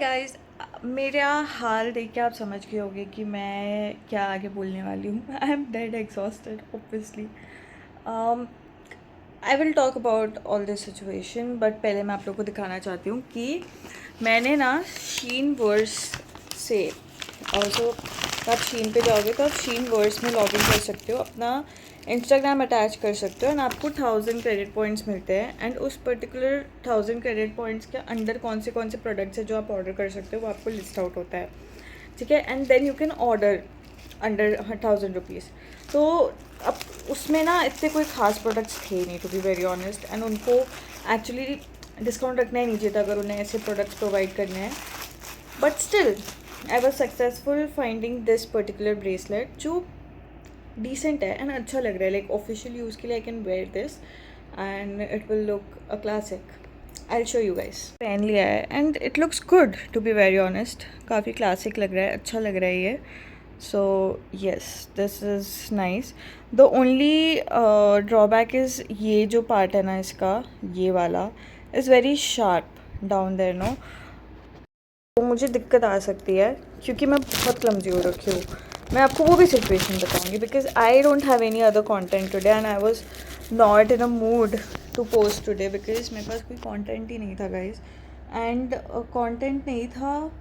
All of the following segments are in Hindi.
गाइस, मेरा हाल देख के आप समझ गए होंगे कि मैं क्या आगे बोलने वाली हूँ। I am dead exhausted obviously. I will talk about all this situation, but पहले मैं आप लोग को दिखाना चाहती हूँ कि मैंने ना शीन वर्स से और सो आप शीन पे जाओगे तो आप शीन वर्स में लॉग इन कर सकते हो, अपना इंस्टाग्राम अटैच कर सकते हो एंड आपको 1000 क्रेडिट पॉइंट्स मिलते हैं। एंड उस पर्टिकुलर 1000 क्रेडिट पॉइंट्स के अंडर कौन से प्रोडक्ट्स है जो आप ऑर्डर कर सकते हो वो आपको लिस्ट आउट होता है, ठीक है। And then you can order under 1000 rupees. तो अब उसमें ना इतने कोई ख़ास प्रोडक्ट्स थे नहीं, to be very honest, and उनको एक्चुअली डिस्काउंट रखना ही नहीं चाहिए था अगर उन्हें ऐसे प्रोडक्ट्स प्रोवाइड करने हैं। But still I was successful finding this particular bracelet जो डिसेंट है एंड अच्छा लग रहा है। लाइक ऑफिशियल यूज़ के लिए I can wear this and it will look a classic. I show you guys. पहन लिया है and it looks good, to be very honest. काफ़ी क्लासिक लग रहा है, अच्छा लग रहा है ये। So yes, this is nice. The only drawback is ये जो पार्ट है ना इसका, ये वाला is very sharp down there, no. तो मुझे दिक्कत आ सकती है क्योंकि मैं बहुत क्लमजी हो रखी हूँ। मैं आपको वो भी सिचुएशन बताऊँगी because I don't have any other content today and I was not in a mood to post today because मेरे पास कोई कंटेंट ही नहीं था गाइज। एंड कंटेंट नहीं था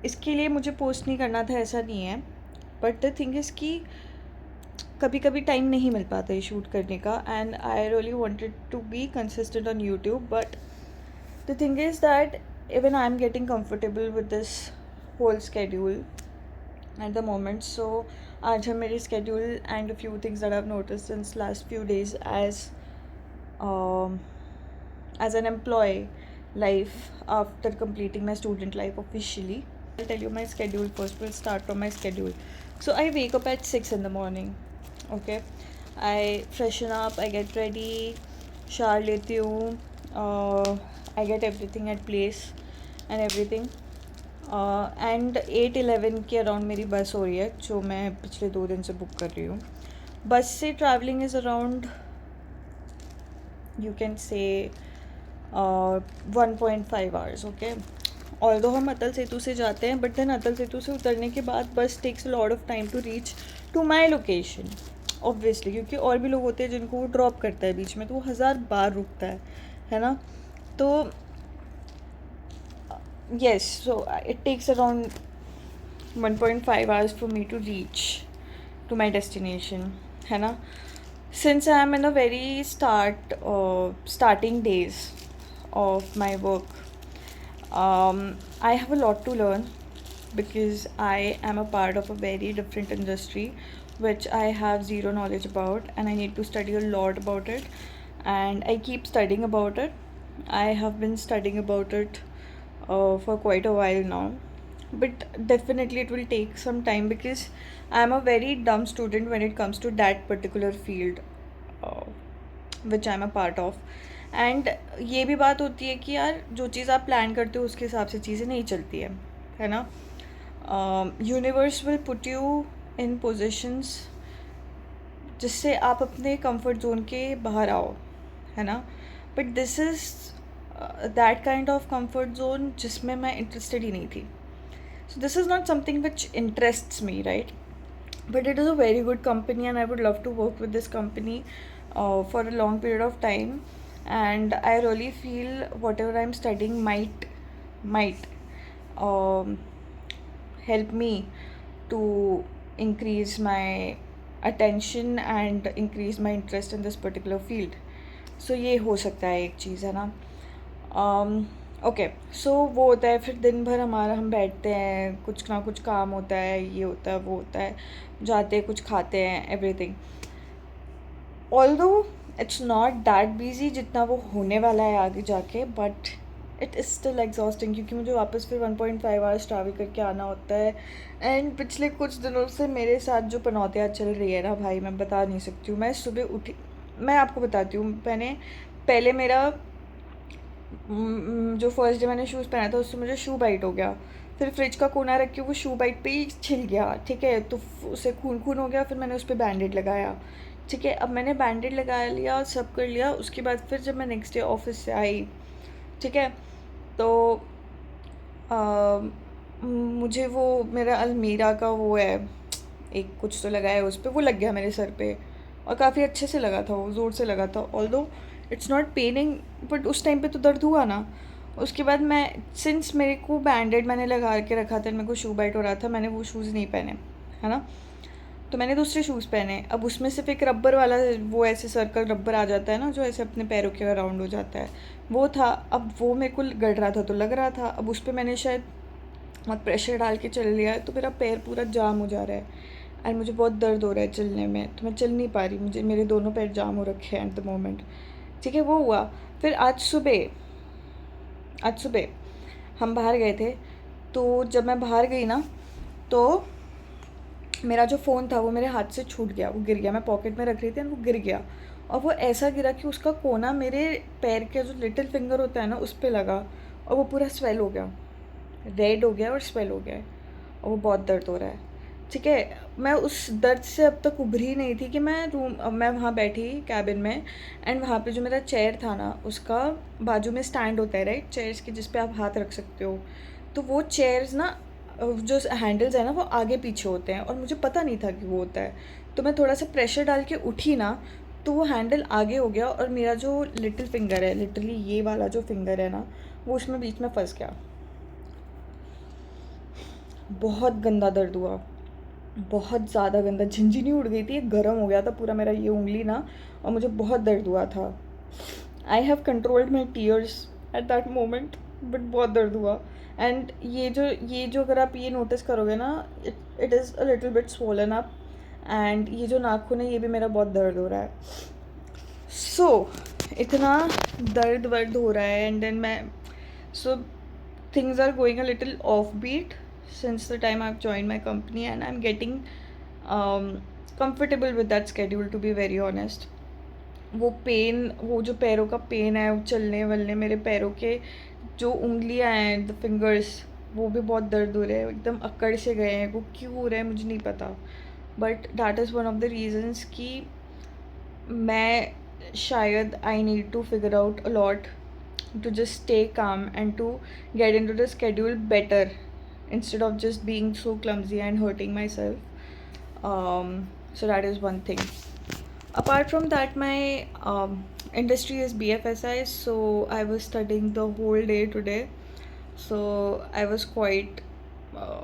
इसके लिए मुझे पोस्ट नहीं करना था ऐसा नहीं है, बट द थिंग इज़ कि कभी कभी टाइम नहीं मिल पाता है शूट करने का and I really wanted to be consistent on YouTube. But the thing is that even I'm getting comfortable with this whole schedule at the moment. So आज है मेरी schedule and a few things that I've noticed since last few days um, as an employee life after completing my student life officially. I'll tell you my schedule first. We'll start from my schedule. So I wake up at 6 in the morning. Okay, I freshen up, I get ready, shower लेती हूँ, I get everything at place and everything. And 8:11 के अराउंड मेरी बस हो रही है जो मैं पिछले 2 दिन से बुक कर रही हूँ। बस से travelling is around you can say 1.5 hours. Okay, although हम अटल सेतु से जाते हैं बट देन अटल सेतु से उतरने के बाद bus takes a lot of time to reach to my location obviously, क्योंकि और भी लोग होते हैं जिनको वो ड्रॉप करता है बीच में तो वो 1000 बार रुकता है ना। तो yes, so it takes around 1.5 hours for me to reach to my destination, है ना। Since I am in a very starting days of my work, I have a lot to learn because I am a part of a very different industry which I have zero knowledge about and I need to study a lot about it, and I keep studying about it. I have been studying about it for quite a while now, but definitely it will take some time because I am a very dumb student when it comes to that particular field uh, which I am a part of. And ये भी बात होती है कि यार जो चीज़ आप प्लान करते हो उसके हिसाब से चीज़ें नहीं चलती है ना। Universe will put you in positions जिससे आप अपने कंफर्ट जोन के बाहर आओ, है ना। But this is that kind of comfort zone जिसमें मैं इंटरेस्टेड ही नहीं थी। So this is not something which interests me, right, but it is a very good company and I would love to work with this company for a long period of time, and I really feel whatever I'm studying might help me to increase my attention and increase my interest in this particular field. So ये हो सकता है एक चीज़, है ना। ओके, सो वो होता है फिर दिन भर हमारा हम बैठते हैं, कुछ ना कुछ काम होता है, ये होता है वो होता है, जाते हैं कुछ खाते हैं, everything. Although it's not that busy जितना वो होने वाला है आगे जाके, but it is still exhausting क्योंकि मुझे वापस फिर 1.5 आवर्स ट्रैवल करके आना होता है। एंड पिछले कुछ दिनों से मेरे साथ जो पनौतियाँ चल रही है ना भाई, मैं बता नहीं सकती हूँ। मैं सुबह उठी, मैं आपको बताती हूँ, पहले मेरा जो फर्स्ट डे मैंने शूज़ पहना था उससे मुझे शू बाइट हो गया। फिर फ्रिज का कोना रख के वो शू बाइट पे ही छिल गया, ठीक है, तो उसे खून खून हो गया। फिर मैंने उस पर बैंडेड लगाया, ठीक है। अब मैंने बैंडेड लगा लिया और सब कर लिया। उसके बाद फिर जब मैं नेक्स्ट डे ऑफिस से आई, ठीक है, तो मुझे वो मेरा अलमीरा का वो है, एक कुछ तो लगा है उस पे, वो लग गया मेरे सर पे और काफ़ी अच्छे से लगा था, वो ज़ोर से लगा था। Although it's not paining, but उस टाइम पे तो दर्द हुआ ना। उसके बाद मैं, सिंस मेरे को बैंडेड मैंने लगा के रखा था, मेरे को शू बाइट हो रहा था, मैंने वो शूज़ नहीं पहने, है ना। तो मैंने दूसरे शूज़ पहने। अब उसमें सिर्फ एक रबर वाला वो ऐसे सर्कल रबर आ जाता है ना, जो ऐसे अपने पैरों के अराउंड हो जाता है, वो था। अब वो मेरे को गड़ रहा था तो लग रहा था। अब उस पर मैंने शायद बहुत प्रेशर डाल के चल लिया है, तो मेरा पैर पूरा जाम हो जा रहा है एंड मुझे बहुत दर्द हो रहा है चलने में, तो मैं चल नहीं पा रही, मुझे मेरे दोनों पैर जाम हो रखे हैं एट द मोमेंट। ठीक है, वो हुआ। फिर आज सुबह हम बाहर गए थे, तो जब मैं बाहर गई ना, तो मेरा जो फ़ोन था वो मेरे हाथ से छूट गया, वो गिर गया। मैं पॉकेट में रख रही थी और वो गिर गया, और वो ऐसा गिरा कि उसका कोना मेरे पैर के जो लिटिल फिंगर होता है ना उस पर लगा, और वो पूरा स्वेल हो गया, रेड हो गया और स्वेल हो गया है, और वो बहुत दर्द हो रहा है। ठीक है, मैं उस दर्द से अब तक उभरी नहीं थी कि मैं वहाँ बैठी कैबिन में, एंड वहाँ पे जो मेरा चेयर था ना, उसका बाजू में स्टैंड होता है राइट, चेयर्स के, जिस पे आप हाथ रख सकते हो। तो वो चेयर्स ना, जो हैंडल्स है ना, वो आगे पीछे होते हैं, और मुझे पता नहीं था कि वो होता है। तो मैं थोड़ा सा प्रेशर डाल के उठी ना, तो वो हैंडल आगे हो गया, और मेरा जो लिटिल फिंगर है, लिटरली ये वाला जो फिंगर है ना, वो उसमें बीच में फंस गया। बहुत गंदा दर्द हुआ, बहुत ज़्यादा गंदा, झिंझिनी उड़ गई थी, गर्म हो गया था पूरा मेरा ये उंगली ना, और मुझे बहुत दर्द हुआ था। I have controlled my tears at that moment, but बहुत दर्द हुआ। एंड ये जो अगर आप ये नोटिस करोगे ना, it is a little bit swollen up, and ये जो नाखून है ये भी मेरा बहुत दर्द हो रहा है। सो इतना दर्द वर्द हो रहा है, एंड देन मैं, सो things are going a little offbeat since the time I've joined my company, and I'm getting um, comfortable with that schedule, to be very honest. वो पेन, वो जो पैरों का पेन है, वो चलने वलने, मेरे पैरों के जो उंगलियां हैं, द फिंगर्स, वो भी बहुत दर्द हो रहे हैं, एकदम अकड़ से गए हैं। वो क्यों हो रहा है मुझे नहीं पता, but that is one of the reasons कि मैं शायद I need to figure out a lot to just stay calm and to get into the schedule better instead of just being so clumsy and hurting myself. So that is one thing. Apart from that, my industry is BFSI, so I was studying the whole day today. So I was quite uh,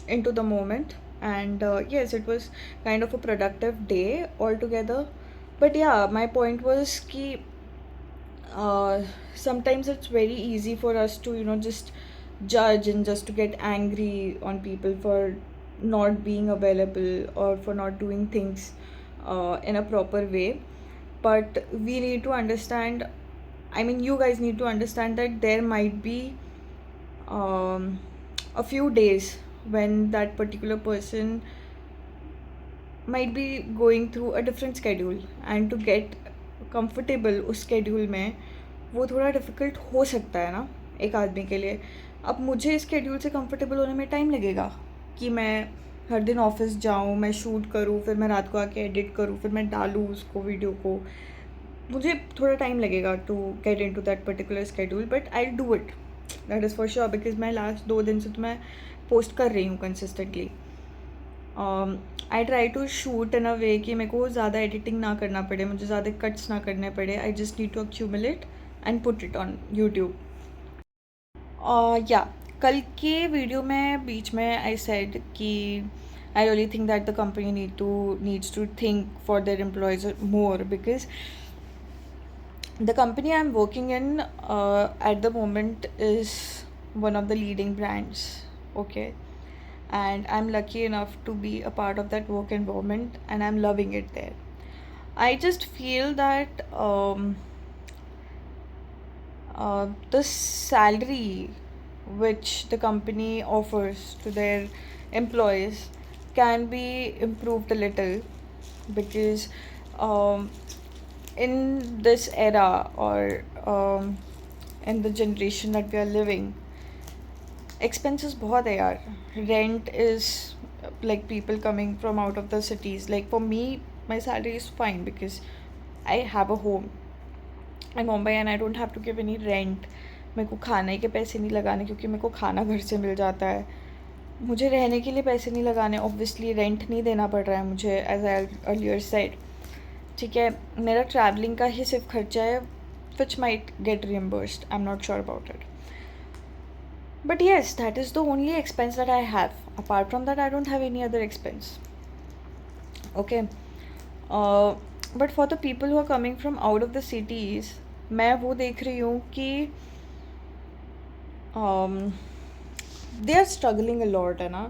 into the moment, and yes, it was kind of a productive day altogether. But yeah, my point was ki sometimes it's very easy for us to just judge and just to get angry on people for not being available or for not doing things in a proper way. But we need to understand, I mean, you guys need to understand that there might be um, a few days when that particular person might be going through a different schedule, and to get comfortable उस schedule में वो थोड़ा डिफ़िकल्ट हो सकता है ना एक आदमी के लिए। अब मुझे इस schedule से comfortable होने में टाइम लगेगा कि मैं हर दिन ऑफिस जाऊँ, मैं शूट करूँ, फिर मैं रात को आके एडिट करूँ, फिर मैं डालूँ उसको वीडियो को। मुझे थोड़ा टाइम लगेगा to get into that particular schedule, but I do it, that is for sure, because मैं लास्ट 2 दिन से तो मैं पोस्ट कर रही हूँ consistently. I try to shoot in a way कि मेरे को ज़्यादा एडिटिंग ना करना पड़े, मुझे ज़्यादा कट्स ना करने पड़े। I just need to accumulate and put it on YouTube. या कल के वीडियो में बीच में आई सेड कि I really think that the company needs to think for their employees more, because the company I'm working in at the moment is one of the leading brands, okay, and I'm lucky enough to be a part of that work environment, and I'm loving it there. I just feel that the salary which the company offers to their employees can be improved a little, because um, in this era, or in the generation that we are living, expenses बहुत है यार. Rent is like people coming from out of the cities. Like for me, my salary is fine because I have a home in Mumbai and I don't have to give any rent. मेरे को खाने के पैसे नहीं लगाने क्योंकि मेरे को खाना घर से मिल जाता है, मुझे रहने के लिए पैसे नहीं लगाने, ऑब्वियसली रेंट नहीं देना पड़ रहा है मुझे, एज आई अर्लियर सेड, ठीक है। मेरा ट्रैवलिंग का ही सिर्फ खर्चा है which might get reimbursed, I am not sure about it, but yes that is the only expense that I have, apart from that I don't have any other expense, okay. But for the people who are coming from out of the cities, मैं वो देख रही हूँ कि they are struggling a lot, है ना,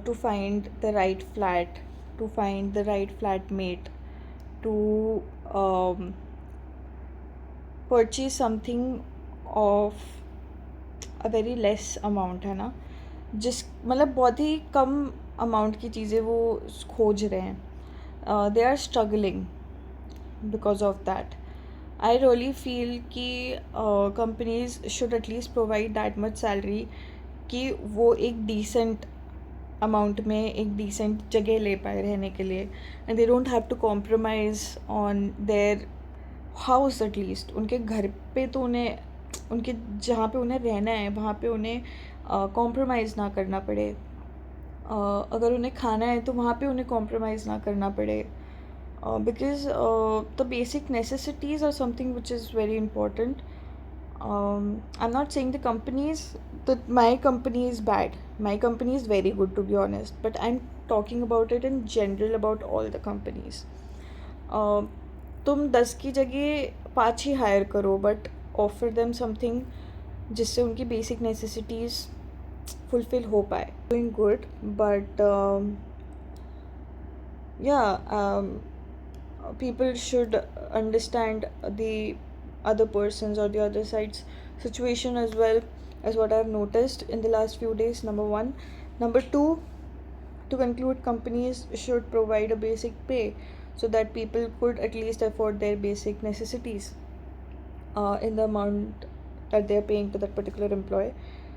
to find the right flat, to find the right flatmate, to purchase something of a very less amount, है ना, जिस मतलब बहुत ही कम अमाउंट की चीज़ें वो खोज रहे हैं, they are struggling because of that. I really feel कि companies should at least provide that much salary कि वो एक decent amount में एक decent जगह ले पाए रहने के लिए, and they don't have to compromise on their house at least. उनके घर पे तो उन्हें, उनके जहाँ पे उन्हें रहना है वहाँ पे उन्हें compromise ना करना पड़े, अगर उन्हें खाना है तो वहाँ पे उन्हें compromise ना करना पड़े, because the basic necessities are something which is very important. I'm not saying the companies, that my company is bad, my company is very good, to be honest, but I'm talking about it in general about all the companies. तुम 10 की जगह 5 ही हायर करो, बट ऑफर देम समथिंग जिससे उनकी बेसिक नेसेसिटीज़ फुलफिल हो पाए. Doing good, but yeah, people should understand the other person's or the other side's situation as well, as what I've noticed in the last few days, number one. Number two, to conclude, companies should provide a basic pay so that people could at least afford their basic necessities in the amount that they're paying to that particular employee.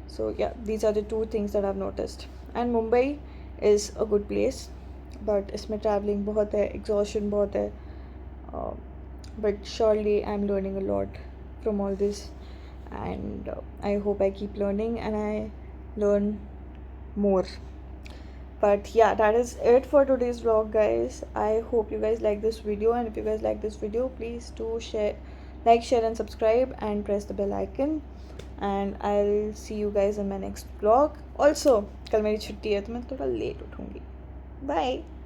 So yeah, these are the two things that I've noticed. And Mumbai is a good place, but इसमें traveling बहुत है, exhaustion बहुत है, but surely I'm learning a lot from all this, and I hope I keep learning and I learn more. But yeah, that is it for today's vlog, guys. I hope you guys like this video, and if you guys like this video, please do share, like, share and subscribe and press the bell icon, and I'll see you guys in my next vlog. Also, कल मेरी छुट्टी है तो मैं थोड़ा लेट उठूँगी. Bye.